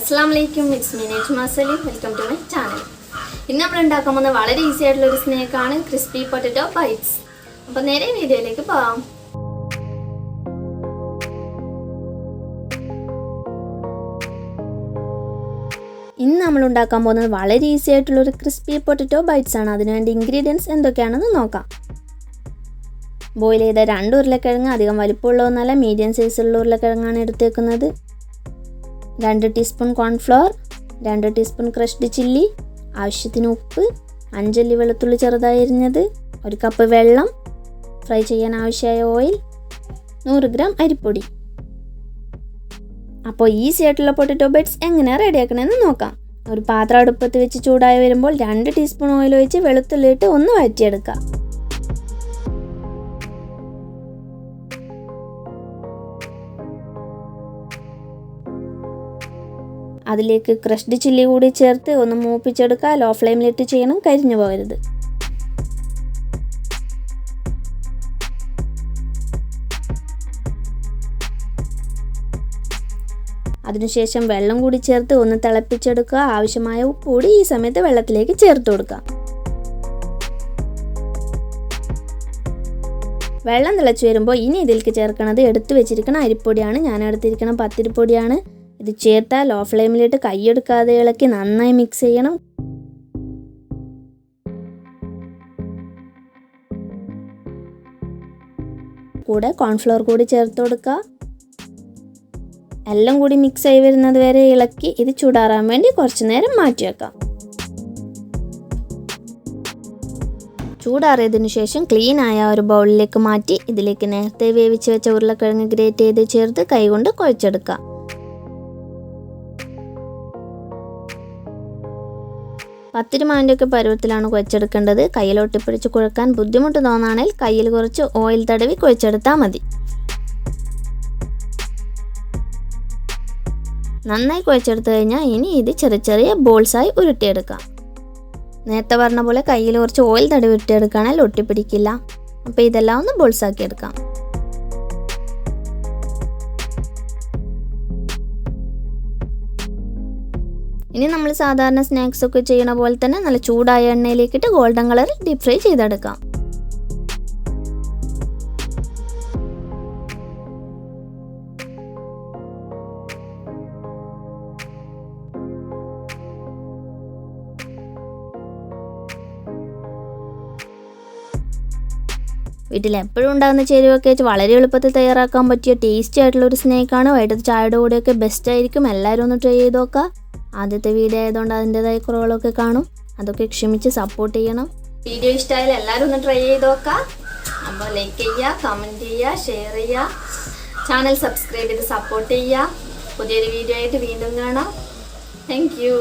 Assalamualaikum, it's me Najma Saleem. Welcome to my channel. ഇന്ന് നമ്മൾ ഉണ്ടാക്കാൻ പോകുന്ന വളരെ ഈസി ആയിട്ടുള്ള ഒരു സ്നാക്ക് ആണ് ക്രിസ്പി പൊട്ടറ്റോ ബൈറ്റ്സ്. അപ്പോൾ നേരെ വീഡിയോയിലേക്ക് പോകാം. ഇന്ന് നമ്മൾ ഉണ്ടാക്കാൻ പോകുന്നത് വളരെ ഈസി ആയിട്ടുള്ള ഒരു ക്രിസ്പി പൊട്ടറ്റോ ബൈറ്റ്സ് ആണ്. അതിനുവേണ്ടി ഇൻഗ്രീഡിയൻസ് എന്തൊക്കെയാണെന്ന് നോക്കാം. ബോയിൽ ചെയ്ത 2 ഉരുളക്കിഴങ്ങ്, അധികം വലിപ്പമുള്ള ഒന്നല്ല, മീഡിയം സൈസുള്ള ഉരുളക്കിഴങ്ങാണ് എടുത്തേക്കുന്നത്. 2 teaspoon cornflour, 2 teaspoon crushed chilli, ആവശ്യത്തിന് ഉപ്പ്, 5 അല്ലി വെളുത്തുള്ളി ചെറുതായി അരിഞ്ഞത്, 1 കപ്പ് വെള്ളം, ഫ്രൈ ചെയ്യാൻ ആവശ്യമായ ഓയിൽ, 100 ഗ്രാം അരിപ്പൊടി. അപ്പോൾ ഈസി ആയിട്ടുള്ള പൊട്ടറ്റോ ബൈറ്റ്സ് എങ്ങനെ റെഡിയാക്കണമെന്ന് നോക്കാം. ഒരു പാത്രം അടുപ്പത്ത് വെച്ച് ചൂടായി വരുമ്പോൾ 2 ടീസ്പൂൺ ഓയിൽ ഒഴിച്ച് വെളുത്തുള്ളി ഇട്ട് ഒന്ന് വഴറ്റിയെടുക്കാം. അതിലേക്ക് ക്രഷ്ഡ് ചില്ലി കൂടി ചേർത്ത് ഒന്ന് മൂപ്പിച്ചെടുക്കുക. ലോ ഫ്ലെയിമിലിട്ട് ചെയ്യണം, കരിഞ്ഞു പോകരുത്. അതിനുശേഷം വെള്ളം കൂടി ചേർത്ത് ഒന്ന് തിളപ്പിച്ചെടുക്കുക. ആവശ്യമായ ഉപ്പ് കൂടി ഈ സമയത്ത് വെള്ളത്തിലേക്ക് ചേർത്ത് കൊടുക്കുക. വെള്ളം തിളച്ച് വരുമ്പോൾ ഇനി ഇതിലേക്ക് ചേർക്കുന്നത് എടുത്തു വെച്ചിരിക്കുന്ന അരിപ്പൊടിയാണ്. ഞാൻ എടുത്തിരിക്കുന്ന പത്തിരിപ്പൊടിയാണ്. ഇത് ചേർത്താൽ ലോ ഫ്ലെയിമിലിട്ട് കൈയെടുക്കാതെ ഇളക്കി നന്നായി മിക്സ് ചെയ്യണം. കൂടെ കോൺഫ്ലവർ കൂടി ചേർത്ത് കൊടുക്കുക. എല്ലാം കൂടി മിക്സ് ആയി വരുന്നത് വരെ ഇളക്കി ഇത് ചൂടാറാൻ വേണ്ടി കുറച്ച് നേരം മാറ്റി വെക്കാം. ചൂടാറിയതിനു ശേഷം ക്ലീൻ ആയ ഒരു ബൗളിലേക്ക് മാറ്റി ഇതിലേക്ക് നേരത്തെ വേവിച്ച് വെച്ച ഉരുളക്കിഴങ്ങ് ഗ്രേറ്റ് ചെയ്ത് ചേർത്ത് കൈകൊണ്ട് കുഴച്ചെടുക്കുക. പത്തിരിമാവിൻ്റെയൊക്കെ പരുവത്തിലാണ് കുഴച്ചെടുക്കേണ്ടത്. കയ്യിൽ ഒട്ടിപ്പിടിച്ച് കുഴക്കാൻ ബുദ്ധിമുട്ട് തോന്നുകയാണെങ്കിൽ കയ്യിൽ കുറച്ച് ഓയിൽ തടവി കുഴച്ചെടുത്താൽ മതി. നന്നായി കുഴച്ചെടുത്തു കഴിഞ്ഞാൽ ഇനി ഇത് ചെറിയ ചെറിയ ബോൾസായി ഉരുട്ടിയെടുക്കാം. നേരത്തെ പറഞ്ഞ പോലെ കയ്യിൽ കുറച്ച് ഓയിൽ തടവി ഉരുട്ടിയെടുക്കുകയാണെങ്കിൽ ഒട്ടിപ്പിടിക്കില്ല. അപ്പോൾ ഇതെല്ലാം ഒന്ന് ബോൾസാക്കി എടുക്കാം. ഇനി നമ്മൾ സാധാരണ സ്നാക്സ് ഒക്കെ ചെയ്യണ പോലെ തന്നെ നല്ല ചൂടായ എണ്ണയിലേക്കിട്ട് ഗോൾഡൻ കളറിൽ ഡീപ് ഫ്രൈ ചെയ്തെടുക്കാം. വീട്ടിൽ എപ്പോഴും ഉണ്ടാകുന്ന ചേരുവൊക്കെ വെച്ച് വളരെ എളുപ്പത്തിൽ തയ്യാറാക്കാൻ പറ്റിയ ടേസ്റ്റി ആയിട്ടുള്ള ഒരു സ്നാക്കാണ്. വൈകിട്ട് ചായയുടെ കൂടെയൊക്കെ ബെസ്റ്റ് ആയിരിക്കും. എല്ലാവരും ഒന്ന് ട്രൈ ചെയ്ത് നോക്കുക. ആദ്യത്തെ വീഡിയോ ആയതുകൊണ്ട് അതിൻ്റെതായ കുറവുകളൊക്കെ കാണും. അതൊക്കെ ക്ഷമിച്ച് സപ്പോർട്ട് ചെയ്യണം. വീഡിയോ ഇഷ്ടമായാലും എല്ലാവരും ഒന്ന് ട്രൈ ചെയ്ത് നോക്കുക. അപ്പോൾ ലൈക്ക് ചെയ്യുക, കമൻറ്റ് ചെയ്യുക, ഷെയർ ചെയ്യുക, ചാനൽ സബ്സ്ക്രൈബ് ചെയ്ത് സപ്പോർട്ട് ചെയ്യുക. പുതിയൊരു വീഡിയോ ആയിട്ട് വീണ്ടും കാണാം. Thank you.